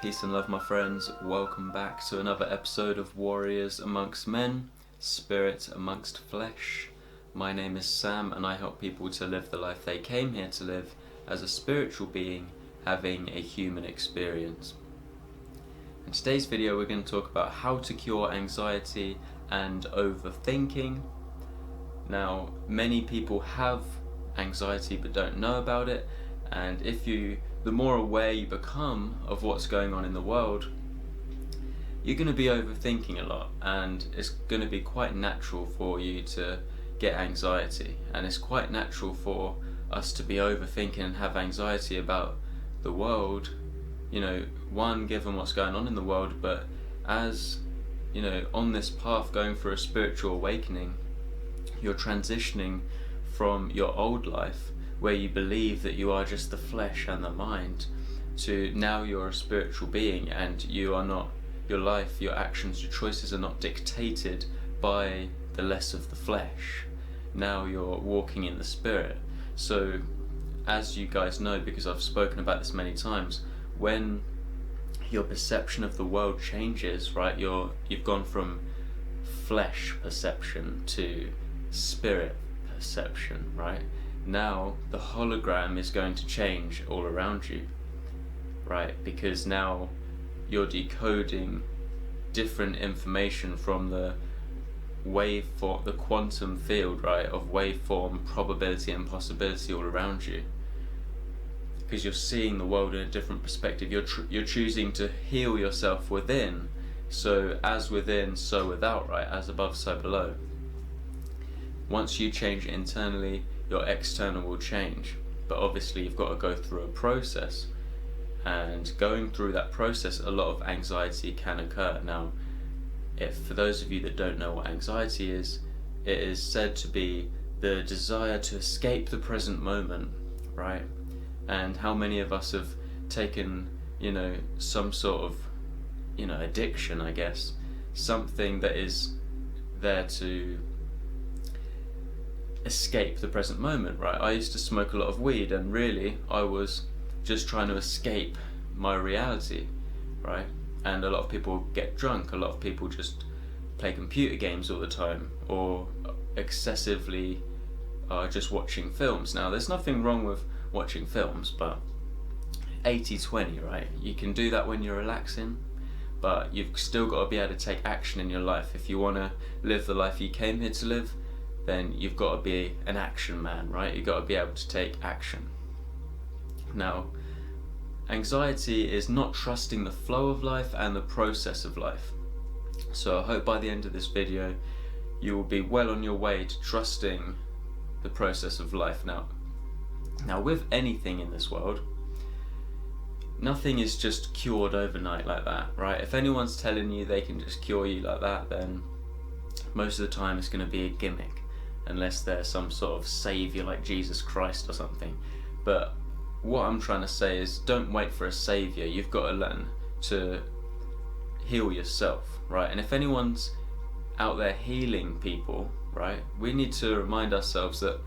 Peace and love, my friends. Welcome back to another episode of Warriors Amongst Men, Spirit Amongst Flesh. My name is Sam and I help people to live the life they came here to live as a spiritual being having a human experience. In today's video we're going to talk about how to cure anxiety and overthinking. Now, many people have anxiety but don't know about it, and the more aware you become of what's going on in the world, you're going to be overthinking a lot, and it's going to be quite natural for you to get anxiety, and it's quite natural for us to be overthinking and have anxiety about the world, given what's going on in the world, but as on this path going for a spiritual awakening, you're transitioning from your old life where you believe that you are just the flesh and the mind to now you're a spiritual being, and you are not, your life, your actions, your choices are not dictated by the less of the flesh. Now you're walking in the spirit. So as you guys know, because I've spoken about this many times, when your perception of the world changes, right, you've gone from flesh perception to spirit perception, right? Now the hologram is going to change all around you, right? Because now you're decoding different information from the waveform, the quantum field, right, of waveform, probability and possibility all around you. Because you're seeing the world in a different perspective. You're choosing to heal yourself within. So as within, so without, right? As above, so below. Once you change internally, your external will change. But obviously you've got to go through a process. And going through that process, a lot of anxiety can occur. Now, for those of you that don't know what anxiety is, it is said to be the desire to escape the present moment, right? And how many of us have taken, some sort of, addiction, I guess, something that is there to escape the present moment, right? I used to smoke a lot of weed, and really I was just trying to escape my reality, right? And a lot of people get drunk, a lot of people just play computer games all the time, or excessively just watching films. Now, there's nothing wrong with watching films, but 80-20, right? You can do that when you're relaxing, but you've still got to be able to take action in your life. If you want to live the life you came here to live, then you've got to be an action man, right? You've got to be able to take action. Now, anxiety is not trusting the flow of life and the process of life. So I hope by the end of this video you will be well on your way to trusting the process of life. Now with anything in this world, nothing is just cured overnight like that, right? If anyone's telling you they can just cure you like that, then most of the time it's going to be a gimmick, unless they're some sort of savior like Jesus Christ or something. But what I'm trying to say is, don't wait for a savior. You've got to learn to heal yourself, right? And if anyone's out there healing people, right, we need to remind ourselves that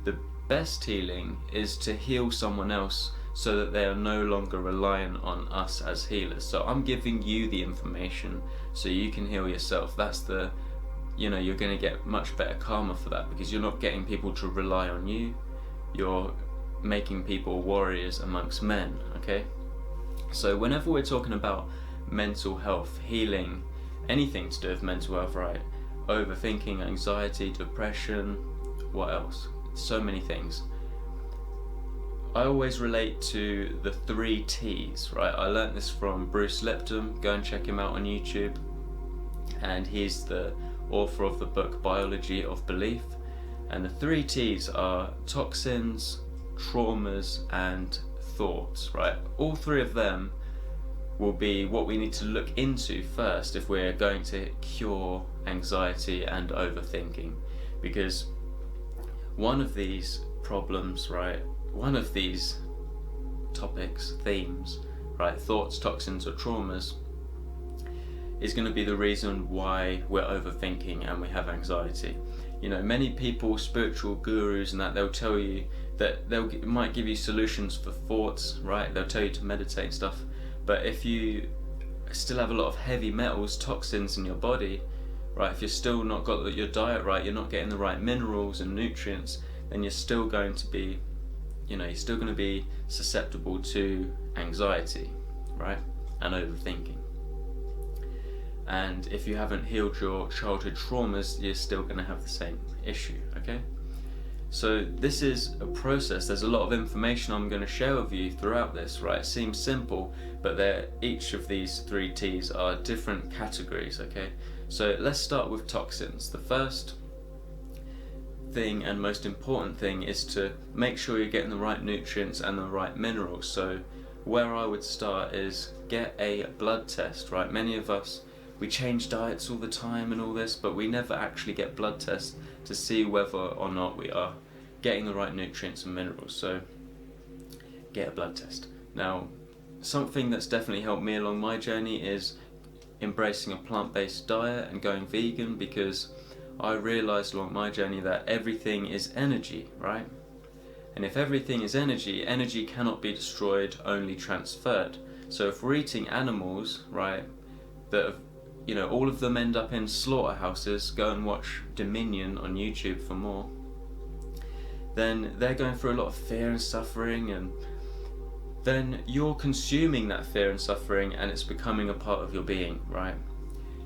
the best healing is to heal someone else so that they are no longer reliant on us as healers. So I'm giving you the information so you can heal yourself. That's you're going to get much better karma for that, because you're not getting people to rely on you. You're making people warriors amongst men, okay? So whenever we're talking about mental health, healing, anything to do with mental health, right? Overthinking, anxiety, depression, what else? So many things. I always relate to the 3 T's, right? I learnt this from Bruce Lipton. Go and check him out on YouTube. And he's the author of the book Biology of Belief. And the 3 T's are toxins, traumas and thoughts, right? All 3 of them will be what we need to look into first if we're going to cure anxiety and overthinking, because one of these problems, right, one of these topics, themes, right, thoughts, toxins or traumas, is going to be the reason why we're overthinking and we have anxiety. Many people, spiritual gurus and that, they'll tell you that might give you solutions for thoughts, right? They'll tell you to meditate and stuff, But if you still have a lot of heavy metals, toxins in your body, right, if you're still not got your diet right, you're not getting the right minerals and nutrients, then you're still going to be, you're still going to be susceptible to anxiety, right, and overthinking. And if you haven't healed your childhood traumas, you're still going to have the same issue, okay? So this is a process. There's a lot of information I'm going to share with you throughout this, right? It seems simple, but each of these 3 T's are different categories, okay? So let's start with toxins. The first thing and most important thing is to make sure you're getting the right nutrients and the right minerals. So where I would start is get a blood test, right? Many of us, we change diets all the time and all this, but we never actually get blood tests to see whether or not we are getting the right nutrients and minerals. So get a blood test. Now, something that's definitely helped me along my journey is embracing a plant-based diet and going vegan, because I realized along my journey that everything is energy, right? And if everything is energy, energy cannot be destroyed, only transferred. So if we're eating animals, right, that have, all of them end up in slaughterhouses, go and watch Dominion on YouTube for more, then they're going through a lot of fear and suffering, and then you're consuming that fear and suffering, and it's becoming a part of your being, right?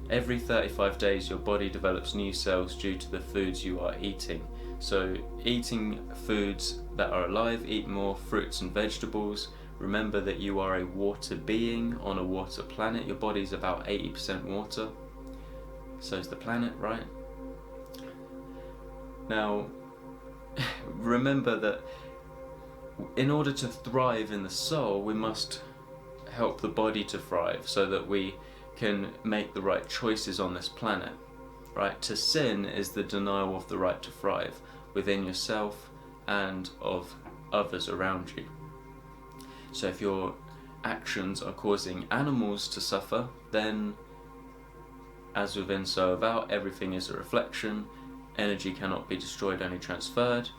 Every 35 days your body develops new cells due to the foods you are eating. So eating foods that are alive, eat more fruits and vegetables. Remember that you are a water being on a water planet. Your body's about 80% water. So is the planet, right? Now, remember that in order to thrive in the soul, we must help the body to thrive so that we can make the right choices on this planet, right? To sin is the denial of the right to thrive within yourself and of others around you. So if your actions are causing animals to suffer, then as within, so without, everything is a reflection. Energy cannot be destroyed, only transferred.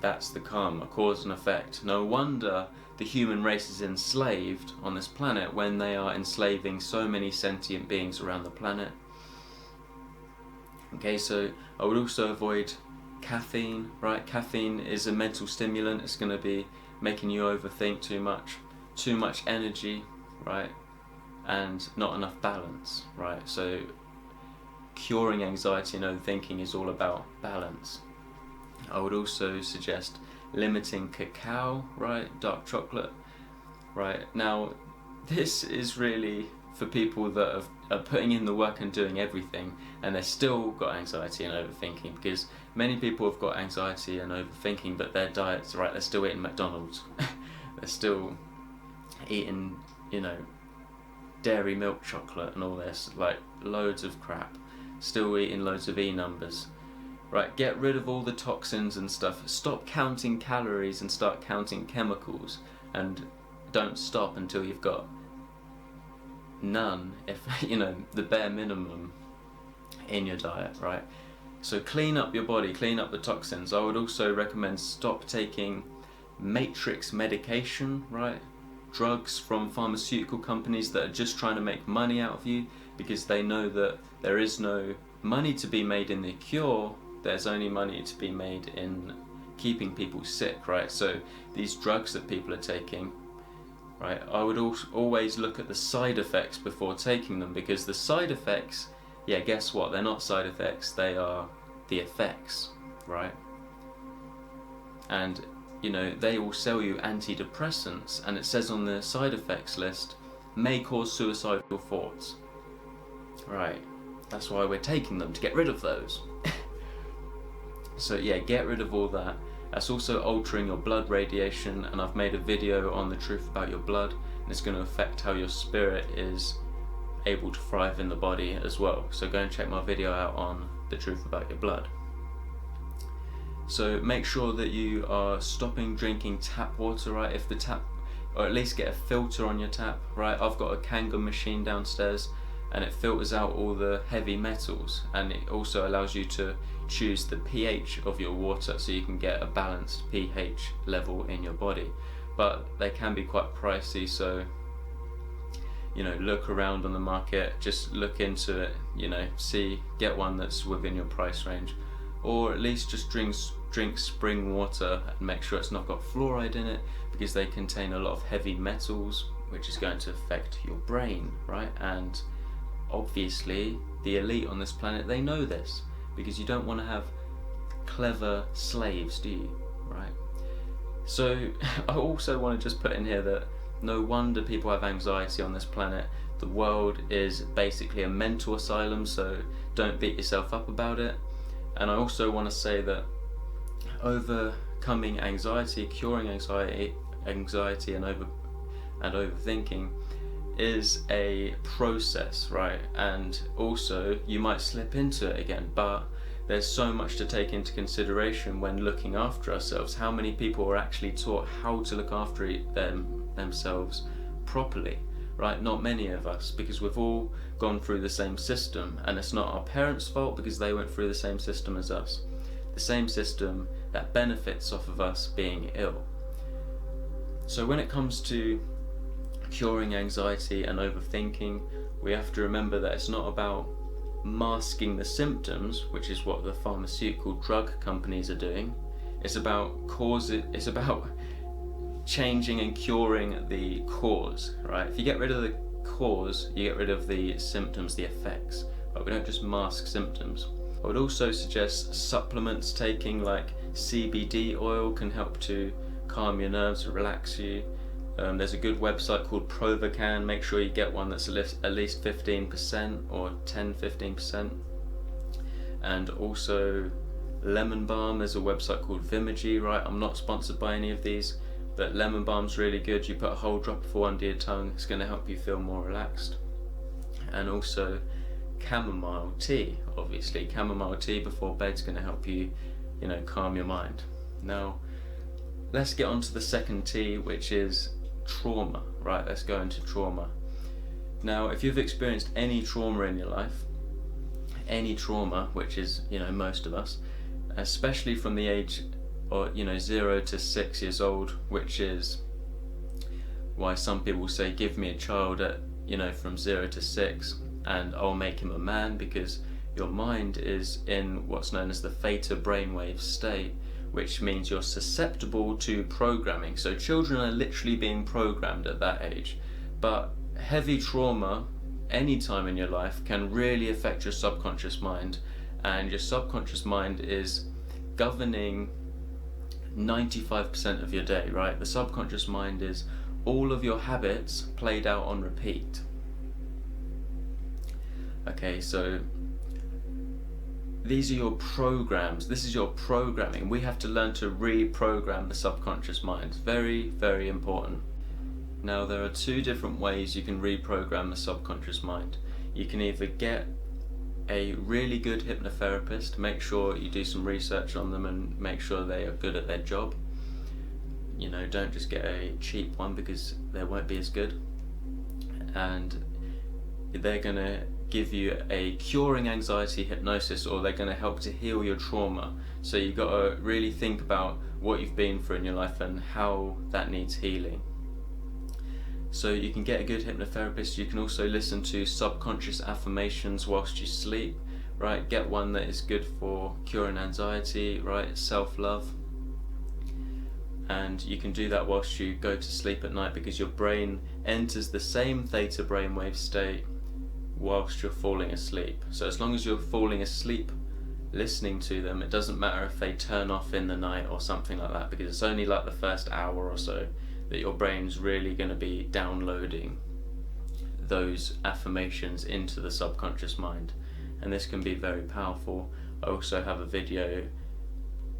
That's the karma, cause and effect. No wonder the human race is enslaved on this planet when they are enslaving so many sentient beings around the planet. Okay, so I would also avoid caffeine, right? Caffeine is a mental stimulant. It's going to be making you overthink too much energy, right? And not enough balance, right? So curing anxiety and overthinking is all about balance. I would also suggest limiting cacao, right? Dark chocolate, right? Now, this is really for people that are putting in the work and doing everything, and they've still got anxiety and overthinking, because many people have got anxiety and overthinking, but their diets, right, they're still eating McDonald's. They're still eating, dairy milk chocolate and all this, like loads of crap. Still eating loads of E-numbers. Right, get rid of all the toxins and stuff. Stop counting calories and start counting chemicals, and don't stop until you've got none, if the bare minimum in your diet, right? So clean up your body, clean up the toxins. I would also recommend stop taking matrix medication, right? Drugs from pharmaceutical companies that are just trying to make money out of you, because they know that there is no money to be made in the cure. There's only money to be made in keeping people sick, right? So these drugs that people are taking, right, I would always look at the side effects before taking them, because the side effects, yeah, guess what? They're not side effects, they are the effects, right? And, they will sell you antidepressants, and it says on the side effects list, may cause suicidal thoughts. Right, that's why we're taking them, to get rid of those. So yeah, get rid of all that. That's also altering your blood radiation, and I've made a video on the truth about your blood, and it's going to affect how your spirit is able to thrive in the body as well. So go and check my video out on the truth about your blood. So make sure that you are stopping drinking tap water, right? If the tap, or at least get a filter on your tap, right? I've got a Kangen machine downstairs, and it filters out all the heavy metals, and it also allows you to choose the pH of your water, so you can get a balanced pH level in your body. But they can be quite pricey, so look around on the market, just look into it, get one that's within your price range, or at least just drink spring water and make sure it's not got fluoride in it, because they contain a lot of heavy metals, which is going to affect your brain, right? And obviously the elite on this planet, they know this, because you don't want to have clever slaves, do you, right? So I also want to just put in here that no wonder people have anxiety on this planet. The world is basically a mental asylum, so don't beat yourself up about it. And I also want to say that overcoming anxiety, curing anxiety and overthinking is a process, right? And also you might slip into it again, but there's so much to take into consideration when looking after ourselves. How many people are actually taught how to look after themselves properly, right? Not many of us, because we've all gone through the same system, and it's not our parents' fault because they went through the same system as us. The same system that benefits off of us being ill. So when it comes to curing anxiety and overthinking, we have to remember that it's not about masking the symptoms, which is what the pharmaceutical drug companies are doing. It's about changing and curing the cause, right? If you get rid of the cause, you get rid of the symptoms, the effects, but we don't just mask symptoms. I would also suggest supplements taking, like CBD oil can help to calm your nerves and relax you. There's a good website called Provocan. Make sure you get one that's at least 15% or 10-15%. And also lemon balm. There's a website called Vimagy, right? I'm not sponsored by any of these, but lemon balm's really good. You put a whole drop of under your tongue. It's going to help you feel more relaxed. And also chamomile tea. Obviously, chamomile tea before bed's going to help you, calm your mind. Now, let's get on to the second T, which is trauma, right? Let's go into trauma. Now, if you've experienced any trauma in your life, which is, most of us, especially from the age or 0 to 6 years old, which is why some people say give me a child at from 0 to 6 and I'll make him a man, because your mind is in what's known as the theta brainwave state, which means you're susceptible to programming. So children are literally being programmed at that age. But heavy trauma, any time in your life, can really affect your subconscious mind. And your subconscious mind is governing 95% of your day, right? The subconscious mind is all of your habits played out on repeat. Okay, so these are your programs. This is your programming. We have to learn to reprogram the subconscious mind. Very, very important. Now, there are two different ways you can reprogram the subconscious mind. You can either get a really good hypnotherapist, make sure you do some research on them and make sure they are good at their job. Don't just get a cheap one, because they won't be as good. And they're going to give you a curing anxiety hypnosis, or they're going to help to heal your trauma. So you've got to really think about what you've been through in your life and how that needs healing. So you can get a good hypnotherapist. You can also listen to subconscious affirmations whilst you sleep, right? Get one that is good for curing anxiety, right? Self-love. And you can do that whilst you go to sleep at night, because your brain enters the same theta brainwave state whilst you're falling asleep. So as long as you're falling asleep listening to them, it doesn't matter if they turn off in the night or something like that, because it's only like the first hour or so that your brain's really going to be downloading those affirmations into the subconscious mind, and this can be very powerful. I also have a video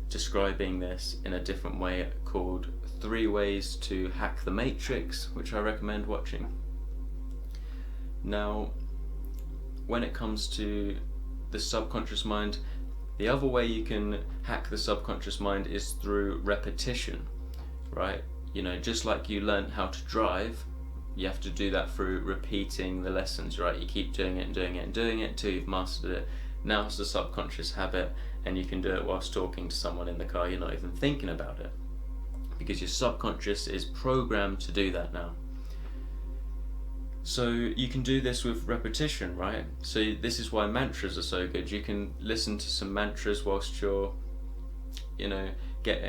describing this in a different way called 3 Ways to Hack the Matrix, which I recommend watching. Now, when it comes to the subconscious mind, the other way you can hack the subconscious mind is through repetition, right? Just like you learn how to drive, you have to do that through repeating the lessons, right? You keep doing it and doing it and doing it till you've mastered it. Now it's a subconscious habit, and you can do it whilst talking to someone in the car. You're not even thinking about it, because your subconscious is programmed to do that now. So you can do this with repetition, right? So this is why mantras are so good. You can listen to some mantras whilst you're,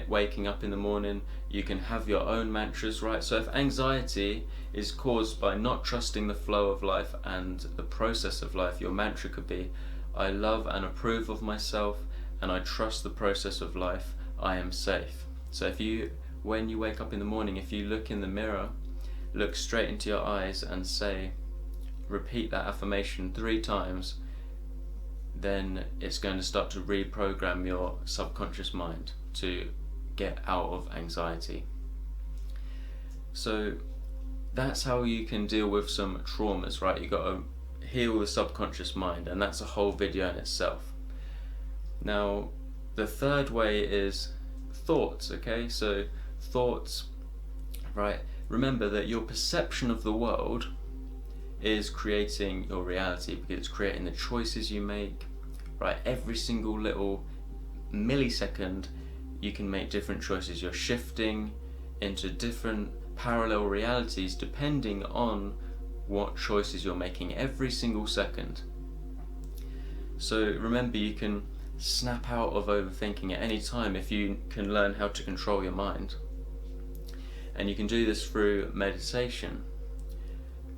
waking up in the morning. You can have your own mantras, right? So if anxiety is caused by not trusting the flow of life and the process of life, your mantra could be, I love and approve of myself, and I trust the process of life. I am safe. So when you wake up in the morning, if you look in the mirror, look straight into your eyes and repeat that affirmation 3 times, then it's going to start to reprogram your subconscious mind to get out of anxiety. So that's how you can deal with some traumas, right? You got to heal the subconscious mind, and that's a whole video in itself. Now, the third way is thoughts, okay? So thoughts, right? Remember that your perception of the world is creating your reality, because it's creating the choices you make, right? Every single little millisecond you can make different choices. You're shifting into different parallel realities depending on what choices you're making every single second. So remember, you can snap out of overthinking at any time if you can learn how to control your mind. And you can do this through meditation,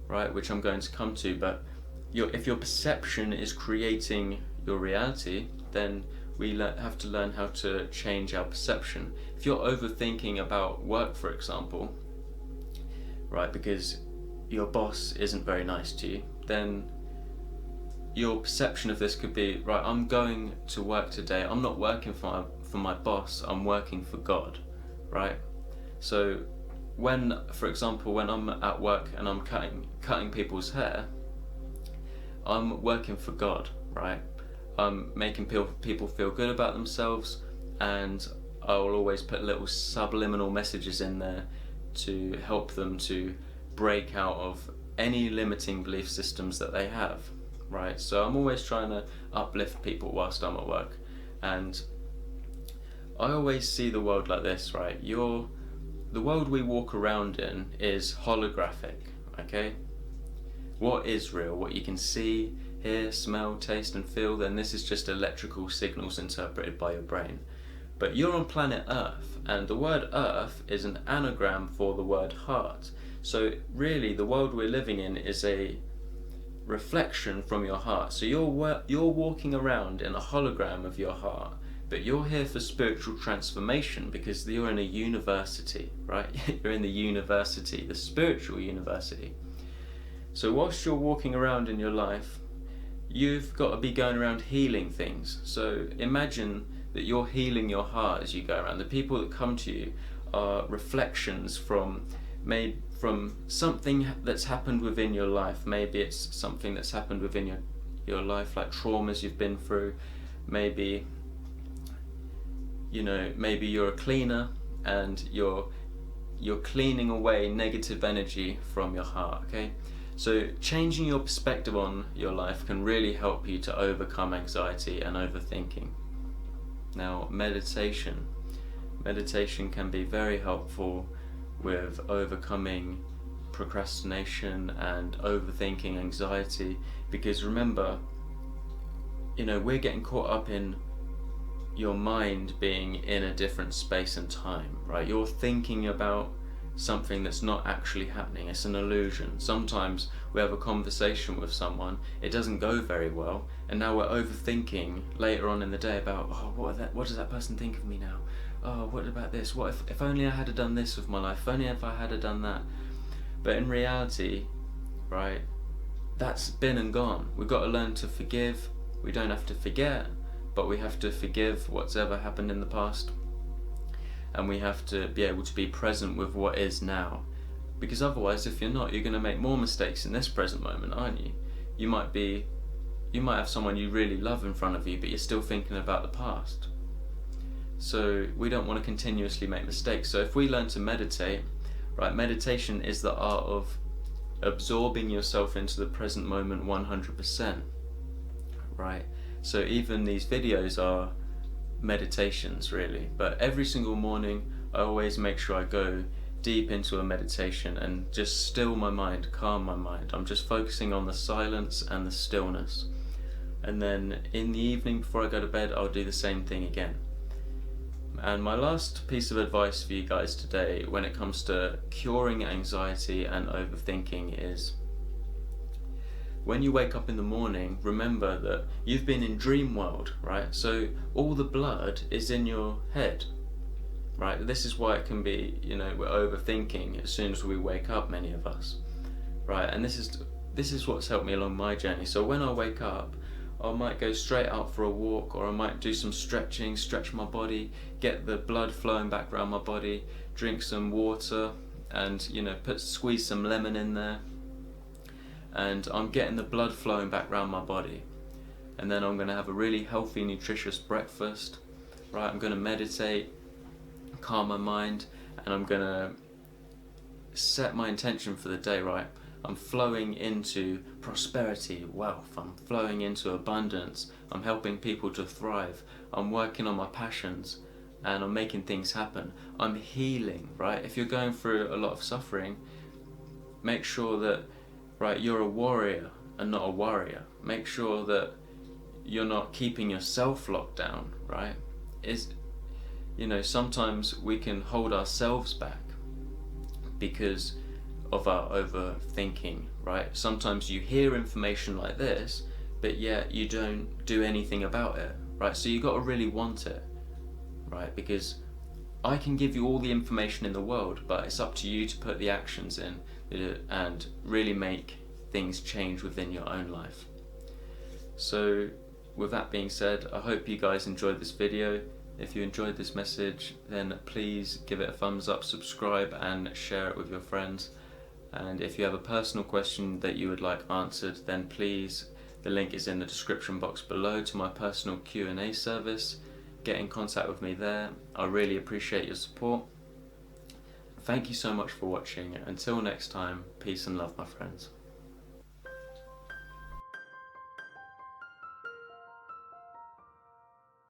right, which I'm going to come to. But if your perception is creating your reality, then we have to learn how to change our perception. If you're overthinking about work, for example, right, because your boss isn't very nice to you, then your perception of this could be, right, I'm going to work today, I'm not working for my boss, I'm working for God, right? So for example, when I'm at work and I'm cutting people's hair, I'm working for God, right? I'm making people feel good about themselves, and I will always put little subliminal messages in there to help them to break out of any limiting belief systems that they have, right? So I'm always trying to uplift people whilst I'm at work, and I always see the world like this, right? The world we walk around in is holographic, okay? What is real, what you can see, hear, smell, taste and feel, then this is just electrical signals interpreted by your brain. But you're on planet Earth, and the word Earth is an anagram for the word heart. So really, the world we're living in is a reflection from your heart. So you're walking around in a hologram of your heart, but you're here for spiritual transformation because you're in a university, right? You're in the university, the spiritual university. So whilst you're walking around in your life, you've got to be going around healing things. So imagine that you're healing your heart as you go around. The people that come to you are reflections from something that's happened within your life. Maybe it's something that's happened within your life, like traumas you've been through. Maybe you're a cleaner and you're cleaning away negative energy from your heart, okay? So changing your perspective on your life can really help you to overcome anxiety and overthinking. Now, meditation can be very helpful with overcoming procrastination and overthinking anxiety, because remember, we're getting caught up in your mind being in a different space and time, right? You're thinking about something that's not actually happening. It's an illusion. Sometimes we have a conversation with someone, it doesn't go very well, and now we're overthinking later on in the day about, what does that person think of me now? Oh, what about this? What if only I had done this with my life? If only if I had done that. But in reality, right, that's been and gone. We've got to learn to forgive. We don't have to forget, but we have to forgive what's ever happened in the past. And we have to be able to be present with what is now. Because otherwise, if you're not, you're going to make more mistakes in this present moment, aren't you? You might have someone you really love in front of you, but you're still thinking about the past. So we don't want to continuously make mistakes. So if we learn to meditate, right, meditation is the art of absorbing yourself into the present moment 100%, right? So even these videos are meditations, really. But every single morning I always make sure I go deep into a meditation and just still my mind, calm my mind. I'm just focusing on the silence and the stillness. And then in the evening before I go to bed, I'll do the same thing again. And my last piece of advice for you guys today when it comes to curing anxiety and overthinking is, when you wake up in the morning, remember that you've been in dream world, right? So all the blood is in your head, right? This is why it can be, we're overthinking as soon as we wake up, many of us, right? And this is what's helped me along my journey. So when I wake up, I might go straight out for a walk, or I might do some stretching, stretch my body, get the blood flowing back around my body, drink some water, and squeeze some lemon in there. And I'm getting the blood flowing back around my body. And then I'm going to have a really healthy, nutritious breakfast, right? I'm going to meditate, calm my mind, and I'm going to set my intention for the day, right? I'm flowing into prosperity, wealth, I'm flowing into abundance, I'm helping people to thrive, I'm working on my passions, and I'm making things happen. I'm healing, right? If you're going through a lot of suffering, make sure that, right, you're a warrior and not a worrier. Make sure that you're not keeping yourself locked down, right? Sometimes we can hold ourselves back because of our overthinking, right? Sometimes you hear information like this, but yet you don't do anything about it, right? So you got to really want it, right? Because I can give you all the information in the world, but it's up to you to put the actions in and really make things change within your own life. So with that being said, I hope you guys enjoyed this video. If you enjoyed this message, then please give it a thumbs up, subscribe, and share it with your friends. And if you have a personal question that you would like answered, then please, the link is in the description box below to my personal Q&A service. Get in contact with me there. I really appreciate your support. Thank you so much for watching. Until next time, peace and love, my friends.